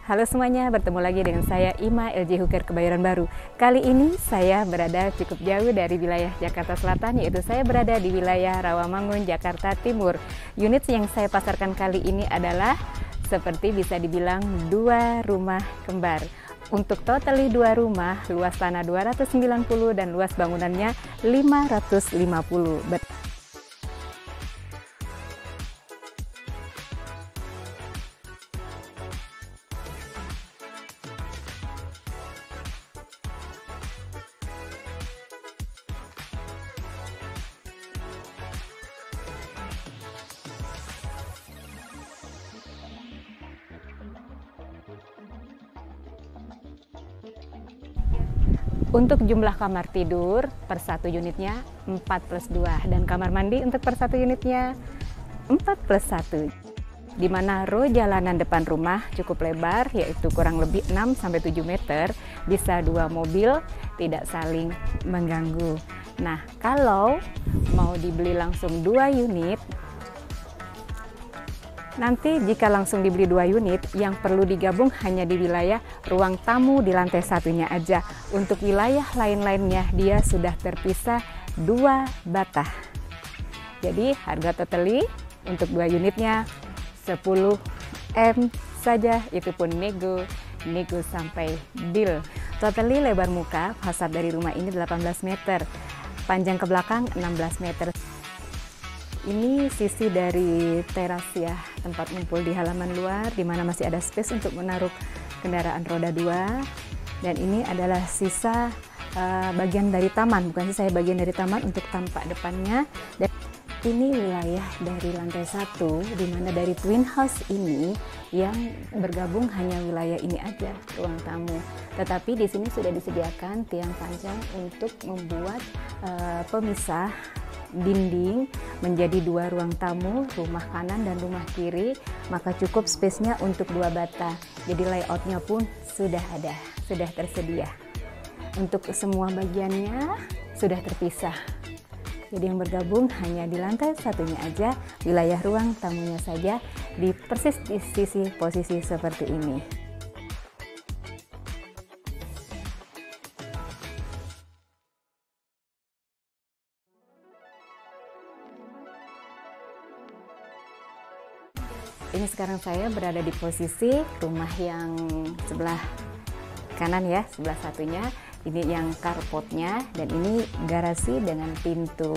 Halo semuanya, bertemu lagi dengan saya Ima LJ Hooker Kebayoran Baru. Kali ini saya berada cukup jauh dari wilayah Jakarta Selatan, yaitu saya berada di wilayah Rawamangun, Jakarta Timur. Unit yang saya pasarkan kali ini adalah seperti bisa dibilang dua rumah kembar. Untuk totally dua rumah, luas tanah 290 dan luas bangunannya 550. Untuk jumlah kamar tidur per satu unitnya 4+2 dan kamar mandi untuk per satu unitnya 4+1. Di mana row jalanan depan rumah cukup lebar, yaitu kurang lebih 6-7 meter, bisa dua mobil, tidak saling mengganggu. Nah, kalau mau dibeli langsung dua unit, nanti jika langsung dibeli dua unit, yang perlu digabung hanya di wilayah ruang tamu di lantai satunya aja. Untuk wilayah lain-lainnya dia sudah terpisah dua batah. Jadi harga totally untuk dua unitnya 10 M saja, itu pun nego sampai deal. Totally lebar muka fasad dari rumah ini 18 meter, panjang ke belakang 16 meter. Ini sisi dari teras ya, tempat ngumpul di halaman luar, di mana masih ada space untuk menaruh kendaraan roda 2. Dan ini adalah sisa bagian dari taman, bukan sih, saya bagian dari taman untuk tampak depannya. Dan ini wilayah dari lantai 1, di mana dari twin house ini yang bergabung hanya wilayah ini aja, ruang tamu. Tetapi di sini sudah disediakan tiang panjang untuk membuat pemisah dinding menjadi dua ruang tamu, rumah kanan dan rumah kiri, maka cukup space-nya untuk dua batah. Jadi layout-nya pun sudah ada, sudah tersedia. Untuk semua bagiannya sudah terpisah. Jadi yang bergabung hanya di lantai satunya aja, wilayah ruang tamunya saja, di persis di sisi posisi seperti ini. Ini sekarang saya berada di posisi rumah yang sebelah kanan ya, sebelah satunya. Ini yang carportnya, dan ini garasi dengan pintu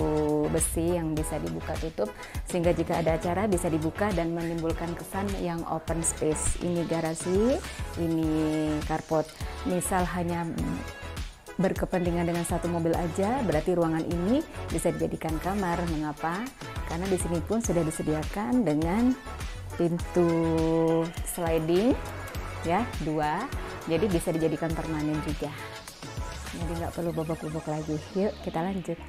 besi yang bisa dibuka tutup, sehingga jika ada acara bisa dibuka dan menimbulkan kesan yang open space. Ini garasi, ini carport. Misal hanya berkepentingan dengan satu mobil aja, berarti ruangan ini bisa dijadikan kamar. Mengapa? Karena di sini pun sudah disediakan dengan pintu sliding ya, 2, jadi bisa dijadikan permanen juga, jadi nggak perlu bobok-bobok lagi. Yuk kita lanjut.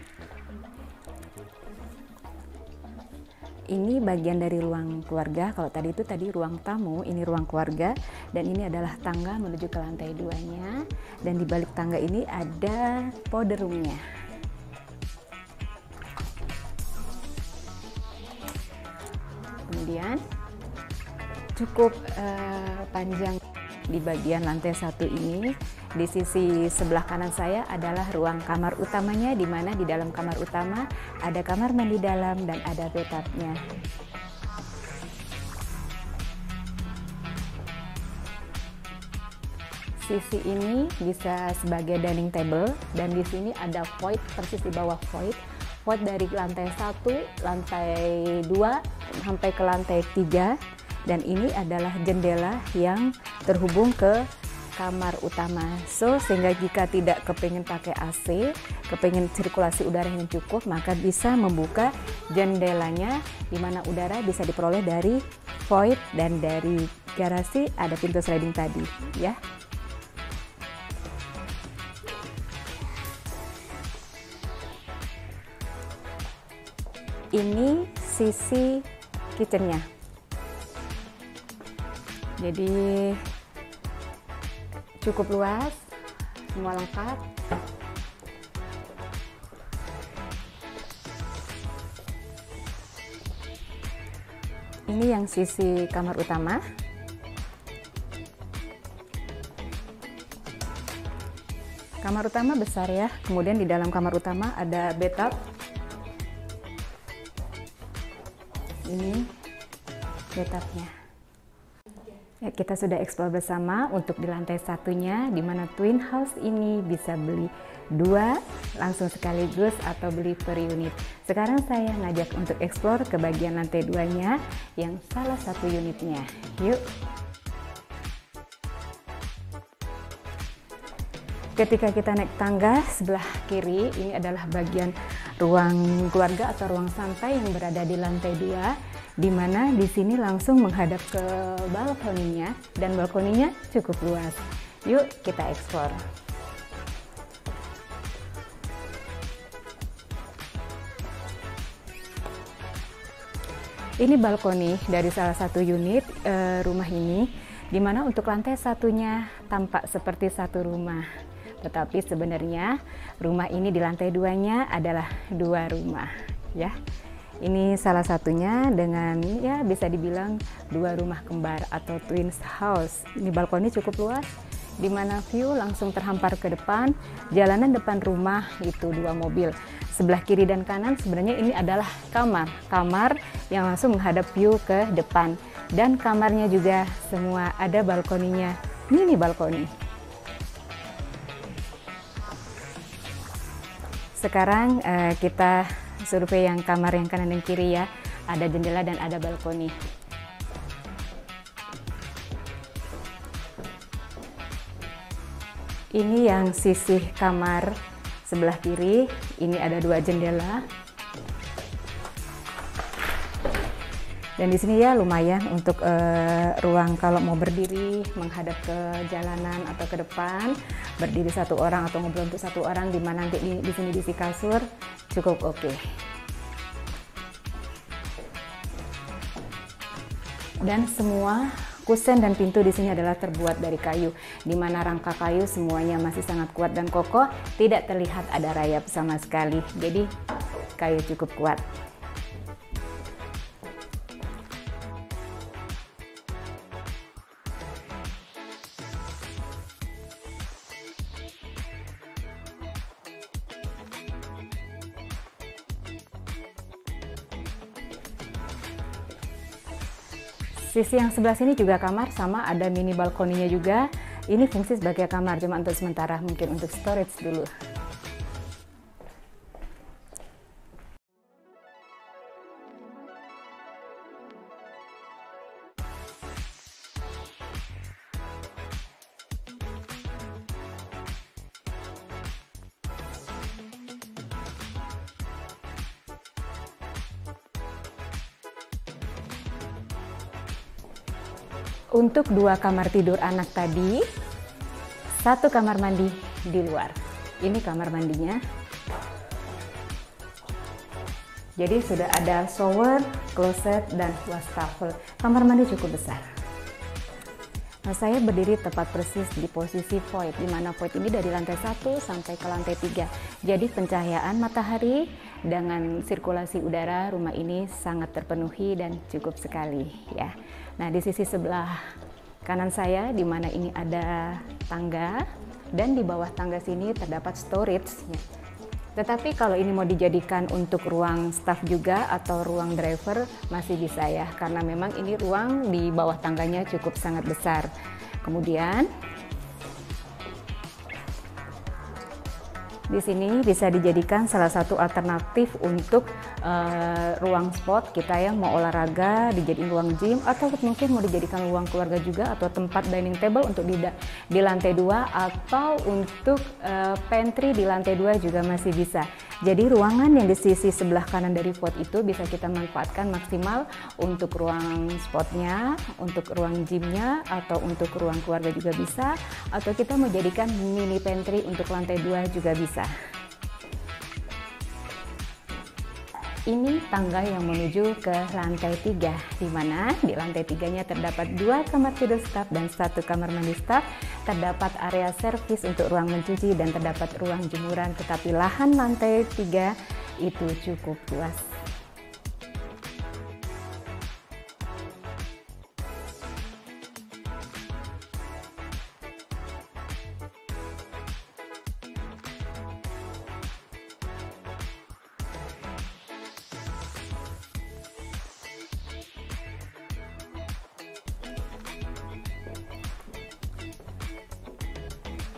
Ini bagian dari ruang keluarga. Kalau tadi itu ruang tamu, ini ruang keluarga, dan ini adalah tangga menuju ke lantai 2-nya, dan di balik tangga ini ada powder room-nya. Kemudian cukup panjang di bagian lantai 1 ini. Di sisi sebelah kanan saya adalah ruang kamar utamanya, di mana di dalam kamar utama ada kamar mandi dalam dan ada bathtubnya. Sisi ini bisa sebagai dining table, dan di sini ada void persis di bawah void. Void dari lantai 1, lantai 2 sampai ke lantai 3. Dan ini adalah jendela yang terhubung ke kamar utama. Sehingga jika tidak kepingin pakai AC, kepingin sirkulasi udara yang cukup, maka bisa membuka jendelanya, di mana udara bisa diperoleh dari void, dan dari garasi ada pintu sliding tadi ya. ini sisi kitchennya. Jadi cukup luas, semua lengkap. Ini yang sisi kamar utama. Kamar utama besar ya, kemudian di dalam kamar utama ada bathtub. Ini bathtubnya. Ya, kita sudah eksplor bersama untuk di lantai satunya, di mana twin house ini bisa beli 2 langsung sekaligus atau beli per unit. Sekarang saya ngajak untuk eksplor ke bagian lantai 2-nya yang salah satu unitnya. Yuk! Ketika kita naik tangga sebelah kiri, ini adalah bagian ruang keluarga atau ruang santai yang berada di lantai 2, di mana di sini langsung menghadap ke balkoninya, dan balkoninya cukup luas. Yuk kita eksplor. Ini balkoni dari salah satu unit rumah ini, di mana untuk lantai satunya tampak seperti satu rumah. Tetapi sebenarnya rumah ini di lantai 2-nya adalah 2 rumah ya. Ini salah satunya dengan ya bisa dibilang 2 rumah kembar atau twin house. Ini balkoni cukup luas, di mana view langsung terhampar ke depan. Jalanan depan rumah itu 2 mobil. Sebelah kiri dan kanan sebenarnya ini adalah kamar yang langsung menghadap view ke depan. Dan kamarnya juga semua ada balkoninya, mini balkoni. Sekarang kita survei yang kamar yang kanan dan kiri ya. Ada jendela dan ada balkoni. Ini yang sisi kamar sebelah kiri. Ini ada 2 jendela. Dan di sini ya lumayan untuk ruang kalau mau berdiri menghadap ke jalanan atau ke depan, berdiri 1 orang atau ngobrol untuk 1 orang, di mana nanti di sini diisi kasur, cukup oke. Dan semua kusen dan pintu di sini adalah terbuat dari kayu, di mana rangka kayu semuanya masih sangat kuat dan kokoh, tidak terlihat ada rayap sama sekali. Jadi kayu cukup kuat. Sisi yang sebelah sini juga kamar, sama ada mini balkoninya juga. Ini fungsi sebagai kamar, cuma untuk sementara, mungkin untuk storage dulu. Untuk 2 kamar tidur anak tadi, 1 kamar mandi di luar. Ini kamar mandinya. Jadi sudah ada shower, closet, dan wastafel. Kamar mandi cukup besar. Nah, saya berdiri tepat persis di posisi void, di mana void ini dari lantai 1 sampai ke lantai 3. Jadi pencahayaan matahari dengan sirkulasi udara rumah ini sangat terpenuhi dan cukup sekali ya. Nah, di sisi sebelah kanan saya, di mana ini ada tangga, dan di bawah tangga sini terdapat storage ya. Tetapi kalau ini mau dijadikan untuk ruang staff juga atau ruang driver masih bisa ya, karena memang ini ruang di bawah tangganya cukup sangat besar. Kemudian di sini bisa dijadikan salah satu alternatif untuk ruang spot kita yang mau olahraga, dijadiin ruang gym, atau mungkin mau dijadikan ruang keluarga juga, atau tempat dining table untuk di lantai 2, atau untuk pantry di lantai 2 juga masih bisa. Jadi ruangan yang di sisi sebelah kanan dari void itu bisa kita manfaatkan maksimal untuk ruang spotnya, untuk ruang gymnya, atau untuk ruang keluarga juga bisa, atau kita mau jadikan mini pantry untuk lantai 2 juga bisa. Ini tangga yang menuju ke lantai 3, di mana di lantai 3-nya terdapat 2 kamar tidur staf dan 1 kamar mandi staf. Terdapat area servis untuk ruang mencuci dan terdapat ruang jemuran, tetapi lahan lantai 3 itu cukup luas.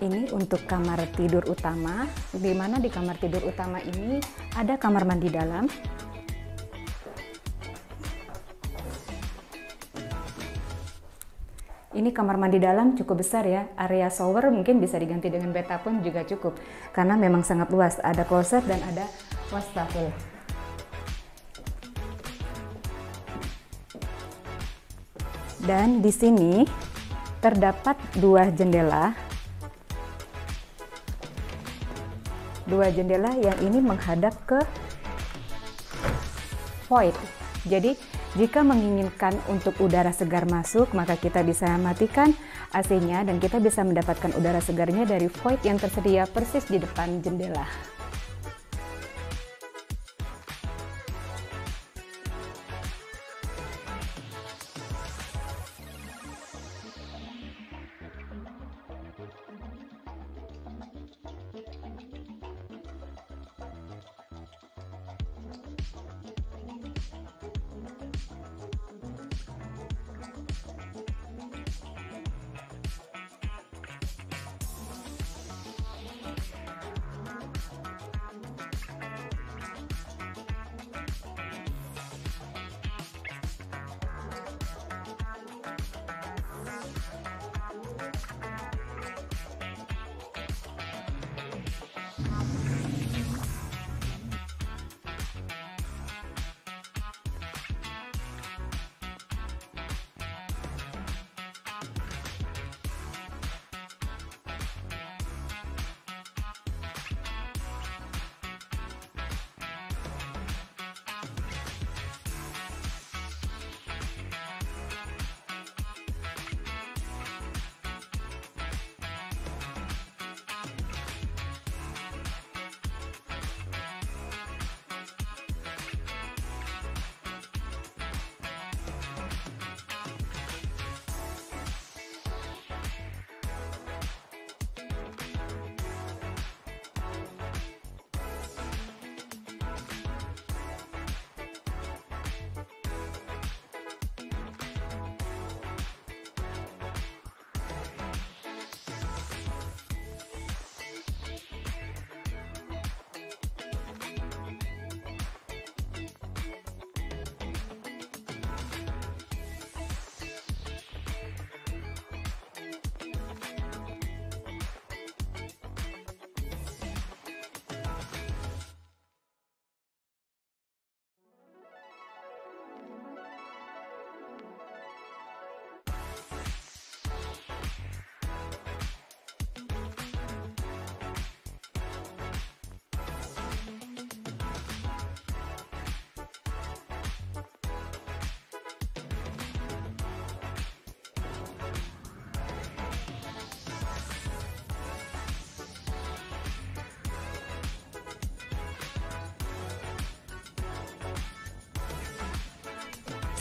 Ini untuk kamar tidur utama, di mana di kamar tidur utama ini ada kamar mandi dalam. Ini kamar mandi dalam cukup besar ya, area shower mungkin bisa diganti dengan bathtub pun juga cukup, karena memang sangat luas, ada kloset dan ada wastafel. Dan di sini terdapat 2 jendela. 2 jendela yang ini menghadap ke void. Jadi jika menginginkan untuk udara segar masuk, maka kita bisa matikan AC-nya dan kita bisa mendapatkan udara segarnya dari void yang tersedia persis di depan jendela.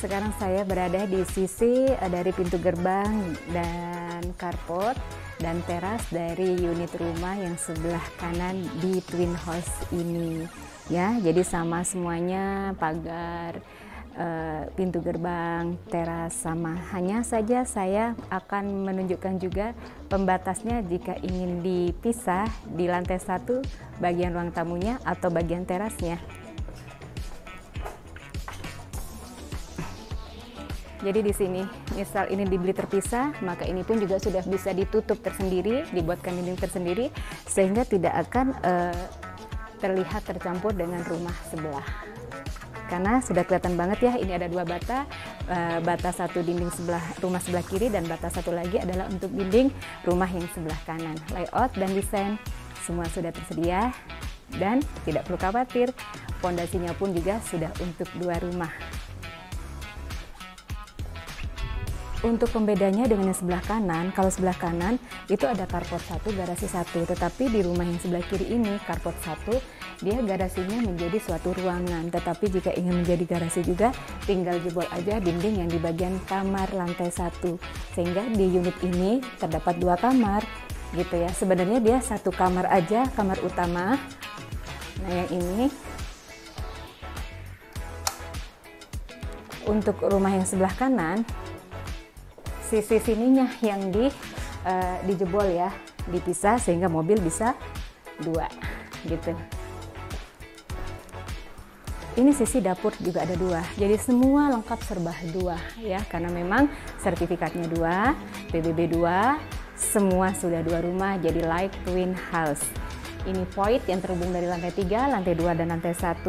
Sekarang saya berada di sisi dari pintu gerbang dan carport dan teras dari unit rumah yang sebelah kanan di Twin House ini. Ya, jadi sama semuanya, pagar, pintu gerbang, teras sama. Hanya saja saya akan menunjukkan juga pembatasnya jika ingin dipisah di lantai 1 bagian ruang tamunya atau bagian terasnya. Jadi di sini, misal ini dibeli terpisah, maka ini pun juga sudah bisa ditutup tersendiri, dibuatkan dinding tersendiri, sehingga tidak akan terlihat tercampur dengan rumah sebelah. Karena sudah kelihatan banget ya, ini ada 2 bata, bata 1 dinding sebelah rumah sebelah kiri dan bata 1 lagi adalah untuk dinding rumah yang sebelah kanan. Layout dan desain semua sudah tersedia Dan tidak perlu khawatir, pondasinya pun juga sudah untuk 2 rumah. Untuk pembedanya dengan yang sebelah kanan, kalau sebelah kanan itu ada carport 1, garasi 1. Tetapi di rumah yang sebelah kiri ini, carport 1, dia garasinya menjadi suatu ruangan. Tetapi jika ingin menjadi garasi juga, tinggal jebol aja dinding yang di bagian kamar lantai 1. Sehingga di unit ini terdapat 2 kamar, gitu ya. Sebenarnya dia 1 kamar aja, kamar utama. Nah yang ini, untuk rumah yang sebelah kanan, sisi sininya yang dijebol ya, dipisah sehingga mobil bisa 2 gitu. Ini sisi dapur juga ada 2, jadi semua lengkap serba 2 ya, karena memang sertifikatnya 2, PBB 2, semua sudah 2 rumah, jadi like twin house. Ini void yang terhubung dari lantai 3, lantai 2 dan lantai 1.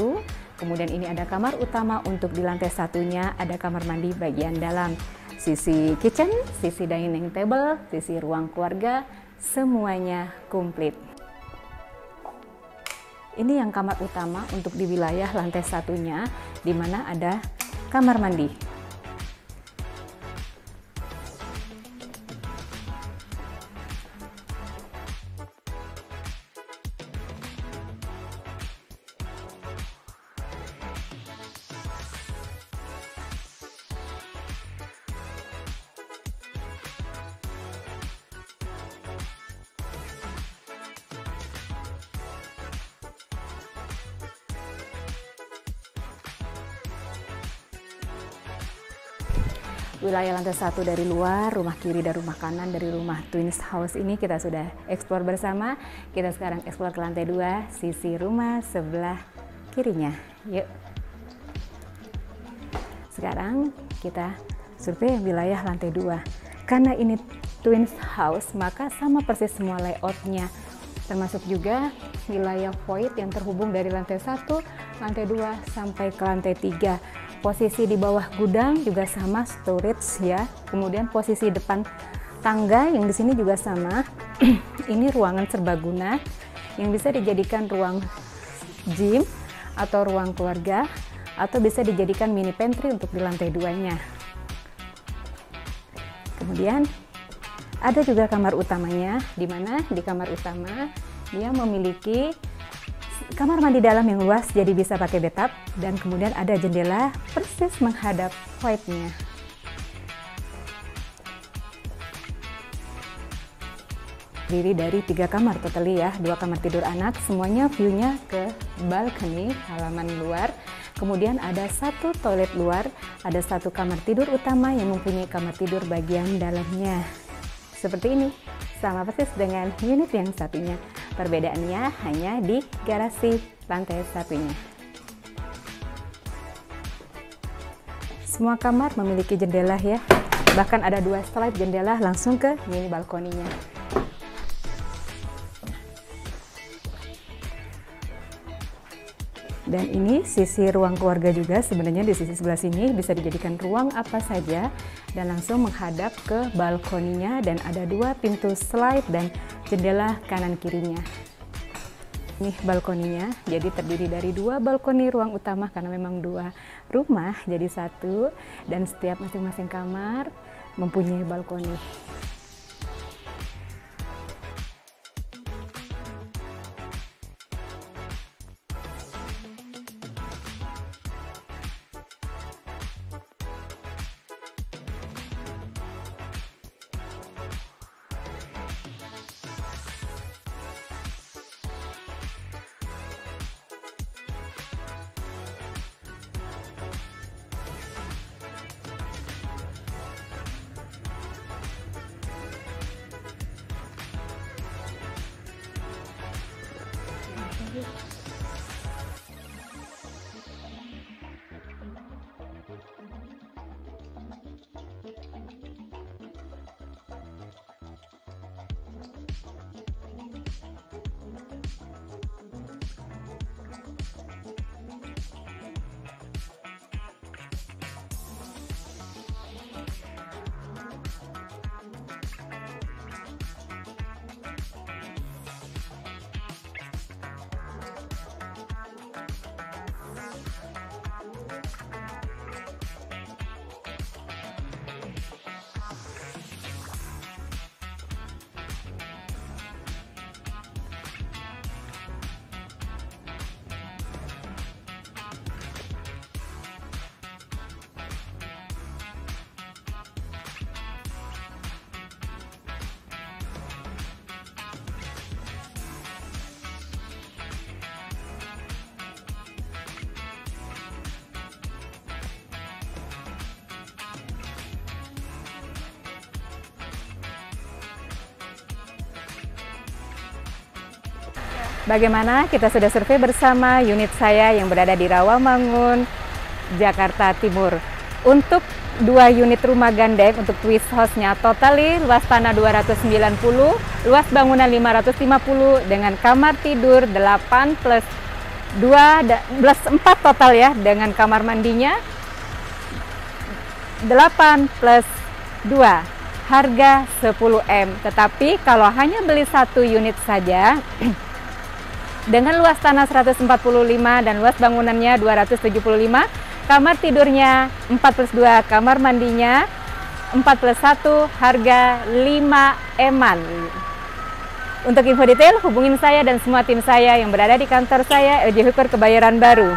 Kemudian ini ada kamar utama, untuk di lantai 1-nya ada kamar mandi bagian dalam. Sisi kitchen, sisi dining table, sisi ruang keluarga, semuanya komplit. Ini yang kamar utama untuk di wilayah lantai 1-nya, di mana ada kamar mandi. Wilayah lantai 1 dari luar, rumah kiri dan rumah kanan dari rumah twins house ini kita sudah eksplor bersama. Kita sekarang eksplor ke lantai 2, sisi rumah sebelah kirinya. Yuk. Sekarang kita survei wilayah lantai 2. Karena ini twins house, maka sama persis semua layoutnya. Termasuk juga wilayah void yang terhubung dari lantai 1, lantai 2 sampai ke lantai 3. Posisi di bawah gudang juga sama, storage ya. Kemudian posisi depan tangga yang di sini juga sama. Ini ruangan serbaguna yang bisa dijadikan ruang gym atau ruang keluarga, atau bisa dijadikan mini pantry untuk di lantai 2-nya. Kemudian ada juga kamar utamanya, di mana di kamar utama dia memiliki kamar mandi dalam yang luas, jadi bisa pakai bathtub, dan kemudian ada jendela persis menghadap void-nya. Terdiri dari 3 kamar totally ya, 2 kamar tidur anak, semuanya view-nya ke balkoni, halaman luar. Kemudian ada 1 toilet luar, ada 1 kamar tidur utama yang mempunyai kamar tidur bagian dalamnya. Seperti ini, sama persis dengan unit yang satunya. Perbedaannya hanya di garasi lantai 1-nya. Semua kamar memiliki jendela ya, bahkan ada 2 slide jendela langsung ke mini balkoninya. Dan ini sisi ruang keluarga juga, sebenarnya di sisi sebelah sini bisa dijadikan ruang apa saja dan langsung menghadap ke balkoninya, dan ada 2 pintu slide dan jendela kanan kirinya. Ini balkoninya, jadi terdiri dari 2 balkoni ruang utama karena memang 2 rumah jadi 1, dan setiap masing-masing kamar mempunyai balkoni. Bagaimana? Kita sudah survei bersama unit saya yang berada di Rawamangun, Jakarta Timur. Untuk 2 unit rumah gandeng untuk twist house-nya totali luas tanah 290, luas bangunan 550 dengan kamar tidur 8 plus 2 plus 4 total ya, dengan kamar mandinya 8 plus 2, harga 10M. Tetapi kalau hanya beli 1 unit saja dengan luas tanah 145 dan luas bangunannya 275, kamar tidurnya 4 plus 2, kamar mandinya 4 plus 1, harga 5M-an. Untuk info detail, hubungin saya dan semua tim saya yang berada di kantor saya LG Hyper Kebayoran Baru.